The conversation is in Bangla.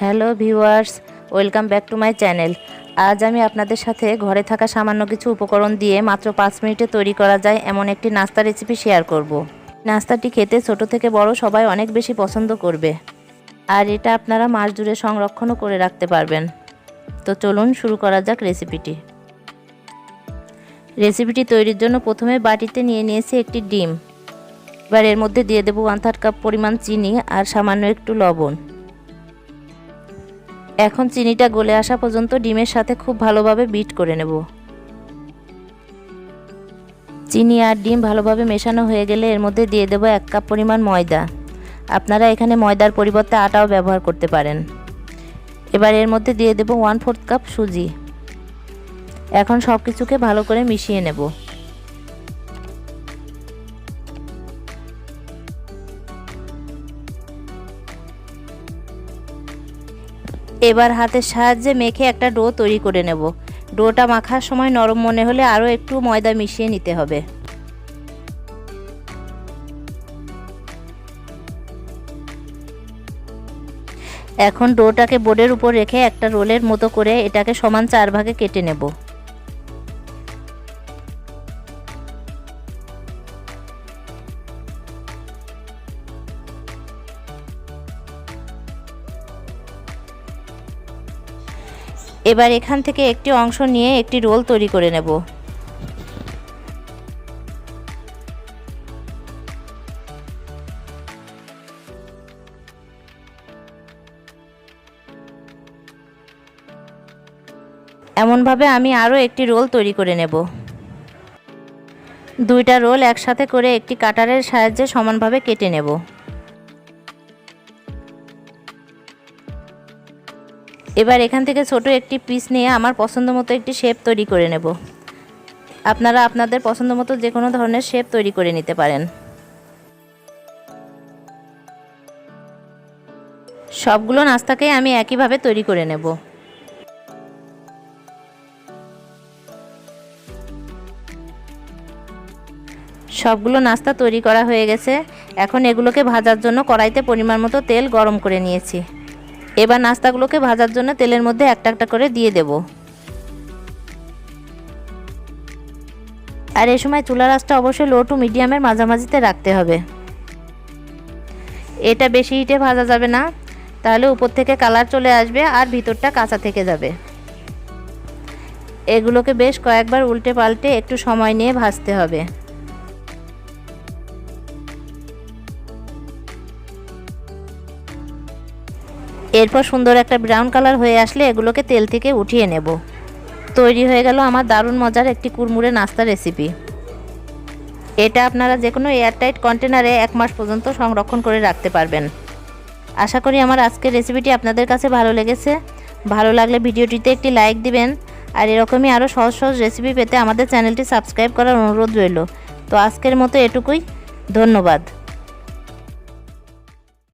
Hello viewers, welcome back to my channel. আজ আমি আপনাদের সাথে ঘরে থাকা সামান্য কিছু উপকরণ দিয়ে মাত্র 5 মিনিটে তৈরি করা যায় এমন একটি নাস্তা রেসিপি শেয়ার করব। নাস্তাটি খেতে ছোট থেকে বড় সবাই অনেক বেশি পছন্দ করবে, আর এটা আপনারা মাস জুড়ে সংরক্ষণও করে রাখতে পারবেন। তো চলুন শুরু করা যাক রেসিপিটি। রেসিপিটি তৈরির জন্য প্রথমে বাটিতে নিয়ে নিয়েছি একটি ডিম। এবার এর মধ্যে দিয়ে দেবো 1/3 কাপ পরিমাণ চিনি আর সামান্য একটু লবণ। এখন চিনিটা গলে আসা পর্যন্ত ডিমের সাথে খুব ভালোভাবে বিট করে নেব। চিনি আর ডিম ভালোভাবে মেশানো হয়ে গেলে এর মধ্যে দিয়ে দেব 1 কাপ পরিমাণ ময়দা। আপনারা এখানে ময়দার পরিবর্তে আটাও ব্যবহার করতে পারেন। এবার এর মধ্যে দিয়ে দেব 1/4 কাপ সুজি। এখন সব কিছুকে ভালো করে মিশিয়ে নেব। এবার হাতের সাহায্যে মেখে একটা ডো তৈরি করে নেব। ডোটা মাখার সময় নরম মনে হলে আরও একটু ময়দা মিশিয়ে নিতে হবে। এখন ডোটাকে বোর্ডের উপর রেখে একটা রোলের মতো করে এটাকে সমান 4 ভাগে কেটে নেব। এবার এখান থেকে একটি অংশ নিয়ে একটি রোল তৈরি করে নেব। এমনভাবে আমি আরও একটি রোল তৈরি করে নেব। দুইটা রোল একসাথে করে একটি কাটারের সাহায্যে সমানভাবে কেটে নেব। এবার এখান থেকে ছোট একটি পিস নিয়ে আমার পছন্দ মতো একটি শেপ তৈরি করে নেব। আপনারা আপনাদের পছন্দ মতো যে কোনো ধরনের শেপ তৈরি করে নিতে পারেন। সবগুলো নাস্তাকেই আমি একইভাবে তৈরি করে নেব। সবগুলো নাস্তা তৈরি করা হয়ে গেছে। এখন এগুলোকে ভাজার জন্য কড়াইতে পরিমাণ মতো তেল গরম করে নিয়েছি। এবার নাস্তাগুলোকে ভাজার জন্য তেলের মধ্যে একটা একটা করে দিয়ে দেব। আর এই সময় চুলার আঁচটা অবশ্যই লো টু মিডিয়ামের মাঝামাঝিতে রাখতে হবে। এটা বেশি হিটে ভাজা যাবে না, তাহলে উপর থেকে কালার চলে আসবে আর ভিতরটা কাঁচা থেকে যাবে। এগুলোকে বেশ কয়েকবার উল্টে পাল্টে একটু সময় নিয়ে ভাজতে হবে। এরপর সুন্দর একটা ব্রাউন কালার হয়ে আসলে এগুলোকে তেল থেকে উঠিয়ে নেব। তৈরি হয়ে গেল আমার দারুণ মজার একটি কুড়মুড়ে নাস্তা রেসিপি। এটা আপনারা যে কোনো এয়ারটাইট কন্টেনারে 1 মাস পর্যন্ত সংরক্ষণ করে রাখতে পারবেন। আশা করি আমার আজকের রেসিপিটি আপনাদের কাছে ভালো লেগেছে। ভালো লাগলে ভিডিওটিতে একটি লাইক দিবেন, আর এরকমই আরও সহজ সহজ রেসিপি পেতে আমাদের চ্যানেলটি সাবস্ক্রাইব করার অনুরোধ রইল। তো আজকের মতো এটুকুই, ধন্যবাদ।